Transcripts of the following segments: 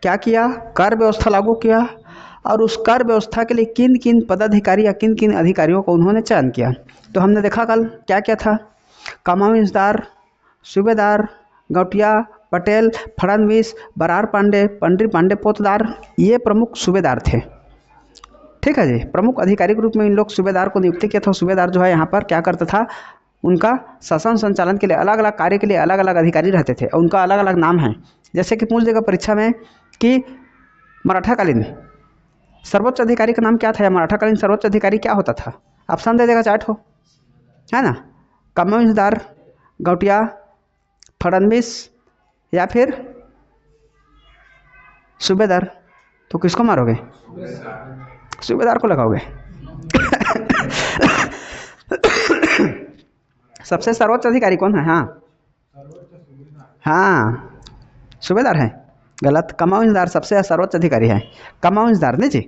क्या किया, कर व्यवस्था लागू किया, और उस कर व्यवस्था के लिए किन किन पदाधिकारी या किन किन अधिकारियों को उन्होंने चयन किया। तो हमने देखा कल क्या क्या था, कमाविंजदार, सूबेदार, गौटिया, पटेल, फडणवीस, बरार पांडे, पंडरी पांडे पोतदार, ये प्रमुख सूबेदार थे। ठीक है जी, प्रमुख अधिकारी के रूप में इन लोग सूबेदार को नियुक्ति किया था। सूबेदार जो है यहाँ पर क्या करता था, उनका शासन संचालन के लिए अलग अलग कार्य के लिए अलग अलग अधिकारी रहते थे और उनका अलग अलग नाम है। जैसे कि पूछ देगा परीक्षा में कि मराठाकालीन सर्वोच्च अधिकारी का नाम क्या था, या मराठाकालीन सर्वोच्च अधिकारी क्या होता था, ऑप्शन दे देगा 4 ठो, है ना, कमाविंजदार, गौटिया, फडणवीस या फिर सूबेदार। तो किसको मारोगे, सूबेदार को लगाओगे। सबसे सर्वोच्च अधिकारी कौन है, हाँ हाँ सूबेदार है, गलत, कमाविंजदार सबसे सर्वोच्च अधिकारी है, कमाविंजदार नहीं जी,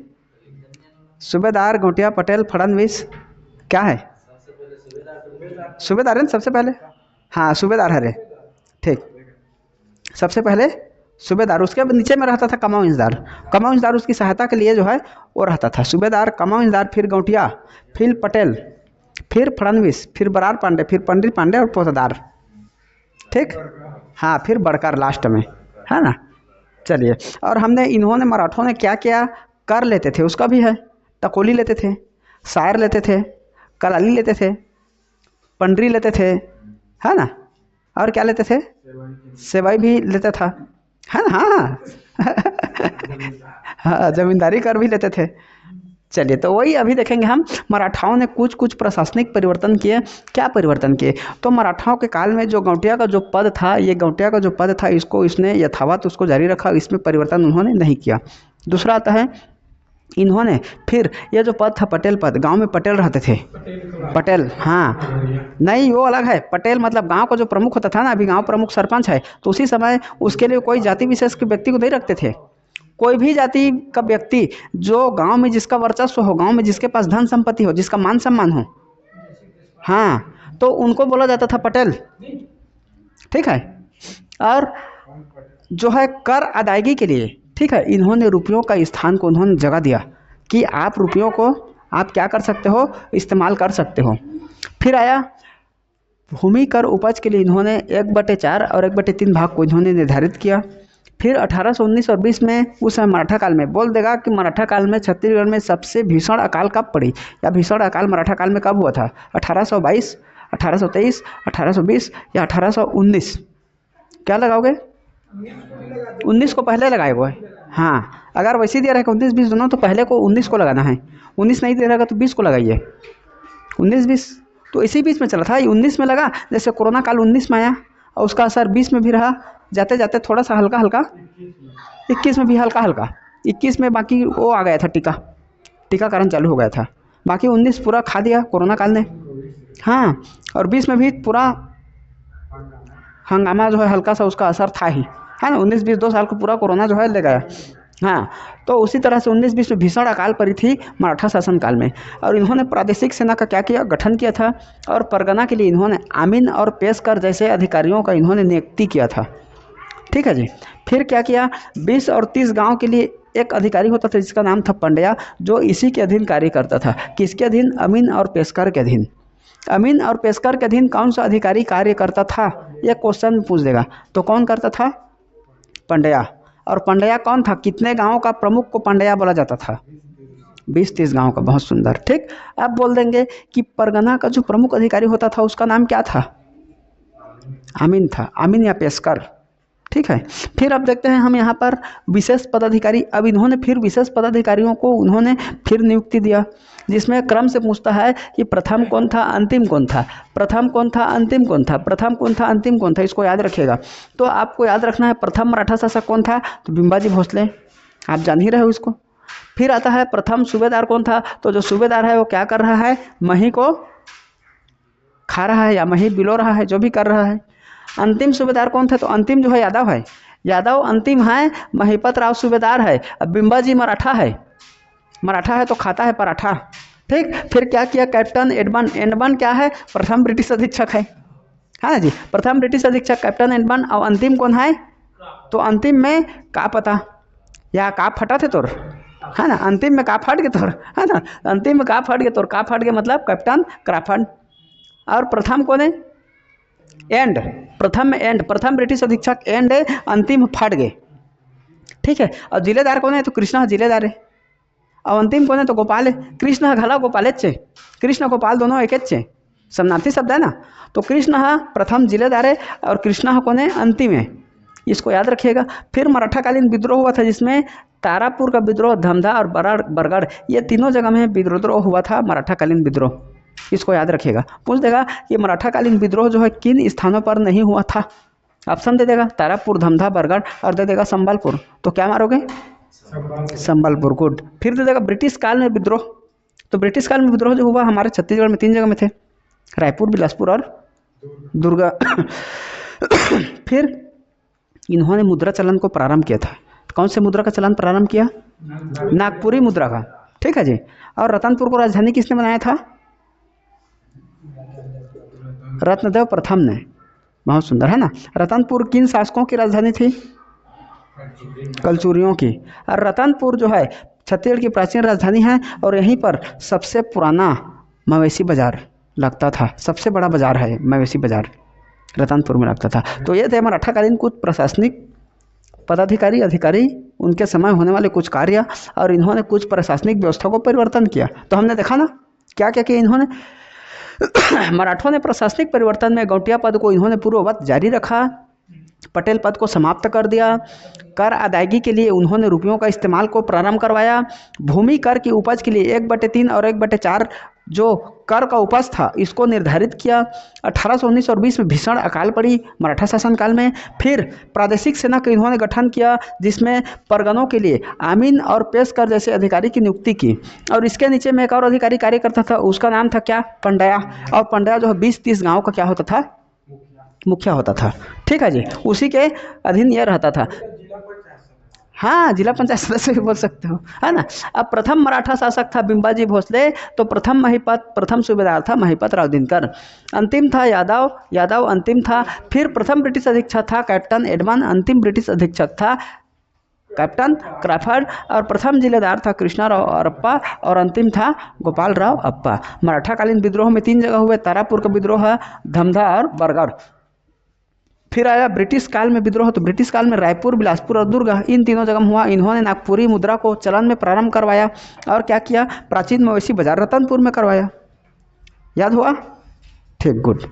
सूबेदार, गौटिया, पटेल, फडणवीस क्या है, सूबेदार है ना सबसे पहले, हाँ सूबेदार है रे, ठीक, सबसे पहले सूबेदार, उसके नीचे में रहता था कमाविंजदार। कमाविंजदार उसकी सहायता के लिए जो है वो रहता था, सूबेदार, कमाविंजदार, फिर गौटिया, फिर पटेल, फिर फडणवीस, फिर बरार पांडे, फिर पंडित पांडे और पोतदार। ठीक, हाँ फिर बड़कर लास्ट में, है ना। चलिए, और हमने इन्होंने मराठों ने क्या क्या कर लेते थे उसका भी है, टकोली लेते थे, शायर लेते थे, कलाली लेते थे, पंडरी लेते थे, है ना, और क्या लेते थे, सेवाई भी लेता था, है ना, हाँ हाँ जमींदारी कर भी लेते थे। चलिए, तो वही अभी देखेंगे हम, मराठाओं ने कुछ कुछ प्रशासनिक परिवर्तन किए। क्या परिवर्तन किए, तो मराठाओं के काल में जो गौटिया का जो पद था, ये गौटिया का जो पद था इसको इसने यथावत उसको जारी रखा, इसमें परिवर्तन उन्होंने नहीं किया। दूसरा आता है, इन्होंने फिर ये जो पद था पटेल पद, गांव में पटेल रहते थे, पटेल, हाँ नहीं वो अलग है, पटेल मतलब गांव का जो प्रमुख होता था ना, अभी गांव प्रमुख सरपंच है, तो उसी समय उसके लिए कोई जाति विशेष के व्यक्ति को नहीं रखते थे, कोई भी जाति का व्यक्ति जो गांव में जिसका वर्चस्व हो, गांव में जिसके पास धन संपत्ति हो, जिसका मान सम्मान हो, हाँ तो उनको बोला जाता था पटेल। ठीक है, और जो है कर अदायगी के लिए, ठीक है, इन्होंने रुपयों का स्थान को उन्होंने जगह दिया कि आप रुपयों को आप क्या कर सकते हो, इस्तेमाल कर सकते हो। फिर आया भूमि कर उपज के लिए इन्होंने 1/4 और 1/3 भाग को इन्होंने निर्धारित किया। फिर 1819 और 20 में, उस समय मराठा काल में, बोल देगा कि मराठा काल में छत्तीसगढ़ में सबसे भीषण अकाल कब पड़ी, या भीषण अकाल मराठा काल में कब हुआ था, 1822, 1823, 1820 या 1819, क्या लगाओगे, 19 को पहले लगाएगा, हाँ अगर वैसे दिया रहेगा 19 20 दोनों, तो पहले को 19 को लगाना है, 19 नहीं दे रहेगा तो 20 को लगाइए, 19 20 तो इसी बीच में चला था, ये 19 में लगा, जैसे कोरोना काल 19 में आया और उसका असर 20 में भी रहा, जाते जाते थोड़ा सा हल्का हल्का 21 में भी हल्का हल्का, 21 में बाकी वो आ गया था, टीकाकरण चालू हो गया था, बाकी 19 पूरा खा दिया कोरोना काल ने, हाँ, और 20 में भी पूरा हंगामा जो है हल्का सा उसका असर था ही, है ना, 19 20 2 साल को पूरा कोरोना जो है ले गया। हाँ, तो उसी तरह से 19 20 में भीषण अकाल पड़ी थी मराठा शासनकाल में, और इन्होंने प्रादेशिक सेना का क्या किया, गठन किया था, और परगना के लिए इन्होंने आमीन और पेशकर जैसे अधिकारियों का इन्होंने नियुक्ति किया था। ठीक है जी, फिर क्या किया, 20 और 30 गांव के लिए एक अधिकारी होता था जिसका नाम था पंड्या, जो इसी के अधीन कार्य करता था, किसके अधीन, अमीन और पेशकर के अधीन। अमीन और पेशकर के अधीन कौन सा अधिकारी कार्य करता था, यह क्वेश्चन में पूछ देगा, तो कौन करता था, पंड्या। और पंड्या कौन था, कितने गांवों का प्रमुख को पंड्या बोला जाता था, 20-30 गांव का, बहुत सुंदर। ठीक, अब बोल देंगे कि परगना का जो प्रमुख अधिकारी होता था उसका नाम क्या था, आमीन था, आमीन या पेशकर। ठीक है, फिर अब देखते हैं हम यहाँ पर विशेष पदाधिकारी। अब इन्होंने फिर विशेष पदाधिकारियों को उन्होंने फिर नियुक्ति दिया, जिसमें क्रम से पूछता है कि प्रथम कौन था, अंतिम कौन था, प्रथम कौन था, अंतिम कौन था, प्रथम कौन था, अंतिम कौन था, इसको याद रखिएगा। तो आपको याद रखना है प्रथम मराठा शासक कौन था, तो बिंबाजी भोसले, आप जान ही रहे हो इसको। फिर आता है प्रथम सूबेदार कौन था, तो जो सूबेदार है वो क्या कर रहा है, मही को खा रहा है या मही बिलो रहा है, जो भी कर रहा है। अंतिम सूबेदार कौन थे, तो अंतिम जो है यादव है, यादव अंतिम है, महिपत राव सूबेदार है, अब बिंबाजी मराठा है, मराठा है तो खाता है पराठा। ठीक, फिर क्या किया, कैप्टन एडमंड, एडमंड क्या है, प्रथम ब्रिटिश अधीक्षक है ना जी, प्रथम ब्रिटिश अधीक्षक कैप्टन एडमंड। और अंतिम कौन है, तो अंतिम में क्या पता, या का फटा थे तोर, है ना, अंतिम में का फट गए तोर, है ना, अंतिम में का फट गए तोर, का फट गए मतलब कैप्टन क्राफर्ड। और प्रथम कौन है, एंड, प्रथम में एंड, प्रथम ब्रिटिश अधीक्षक एंड है, अंतिम फट गए, ठीक है। और जिलेदार कौन है, तो कृष्ण जिलेदार है। और अंतिम कौन है, तो गोपाल है। कृष्ण घला गोपाल चे, कृष्ण गोपाल दोनों एक चे, समानार्थी शब्द है ना। तो कृष्ण प्रथम जिलेदार है और कृष्ण कौन है, अंतिम है, इसको याद रखिएगा। फिर मराठाकालीन विद्रोह हुआ था जिसमें तारापुर का विद्रोह, धमधा और बरगढ़, ये तीनों जगह में विद्रोह हुआ था, मराठाकालीन विद्रोह, इसको याद रखिएगा। पूछ देगा ये मराठाकालीन विद्रोह जो है किन स्थानों पर नहीं हुआ था, ऑप्शन दे देगा तारापुर, धमधा, बरगढ़ और दे देगा संबलपुर। तो क्या मारोगे, संबलपुर, गुड। फिर दे देगा ब्रिटिश काल में विद्रोह। तो ब्रिटिश काल में विद्रोह जो हुआ हमारे छत्तीसगढ़ में 3 जगह में थे, रायपुर, बिलासपुर और दुर्गा। फिर इन्होंने मुद्रा चलन को प्रारंभ किया था। कौन से मुद्रा का चलन प्रारंभ किया, नागपुरी मुद्रा का, ठीक है जी। और रतनपुर को राजधानी किसने बनाया था, रत्नदेव प्रथम ने, बहुत सुंदर, है ना। रतनपुर किन शासकों की राजधानी थी, कलचुरियों की। और रतनपुर जो है छत्तीसगढ़ की प्राचीन राजधानी है और यहीं पर सबसे पुराना मवेशी बाजार लगता था, सबसे बड़ा बाजार है मवेशी बाजार, रतनपुर में लगता था। तो ये थे मराठाकालीन कुछ प्रशासनिक पदाधिकारी, अधिकारी, उनके समय होने वाले कुछ कार्य, और इन्होंने कुछ प्रशासनिक व्यवस्था को परिवर्तन किया। तो हमने देखा ना क्या क्या किया इन्होंने। मराठों ने प्रशासनिक परिवर्तन में गौटिया पद को इन्होंने पूर्ववत जारी रखा, पटेल पद को समाप्त कर दिया, कर अदायगी के लिए उन्होंने रुपयों का इस्तेमाल को प्रारंभ करवाया, भूमि कर की उपज के लिए 1/3 और 1/4 जो कर का उपज था इसको निर्धारित किया। 1819 और 20 में भीषण अकाल पड़ी मराठा शासनकाल में। फिर प्रादेशिक सेना का इन्होंने गठन किया जिसमें परगनों के लिए आमीन और पेशकर जैसे अधिकारी की नियुक्ति की। और इसके नीचे में एक और अधिकारी कार्य करता था, उसका नाम था क्या, पंड्या। और पंड्या जो है 20-30 गाँव का क्या होता था, मुखिया होता था, ठीक है जी। उसी के अधीन यह रहता था। हाँ, जिला पंचायत सदस्य भी बोल सकते हो, है ना। अब प्रथम मराठा शासक था बिंबाजी भोसले, तो प्रथम महिपत, प्रथम सूबेदार था महिपत राव दिनकर। अंतिम था यादव अंतिम था। फिर प्रथम ब्रिटिश अधीक्षक था कैप्टन एडमन, अंतिम ब्रिटिश अधीक्षक था कैप्टन क्राफर्ड। और प्रथम जिलेदार था कृष्णा राव अरप्पा और अंतिम था गोपाल राव अप्पा। मराठाकालीन विद्रोह में 3 जगह हुए, तारापुर का विद्रोह है, धमधा और बरगढ़। फिर आया ब्रिटिश काल में विद्रोह, तो ब्रिटिश काल में रायपुर, बिलासपुर और दुर्ग, इन तीनों जगह हुआ। इन्होंने नागपुरी मुद्रा को चलन में प्रारंभ करवाया और क्या किया, प्राचीन मवेशी बाजार रतनपुर में करवाया। याद हुआ, ठीक, गुड।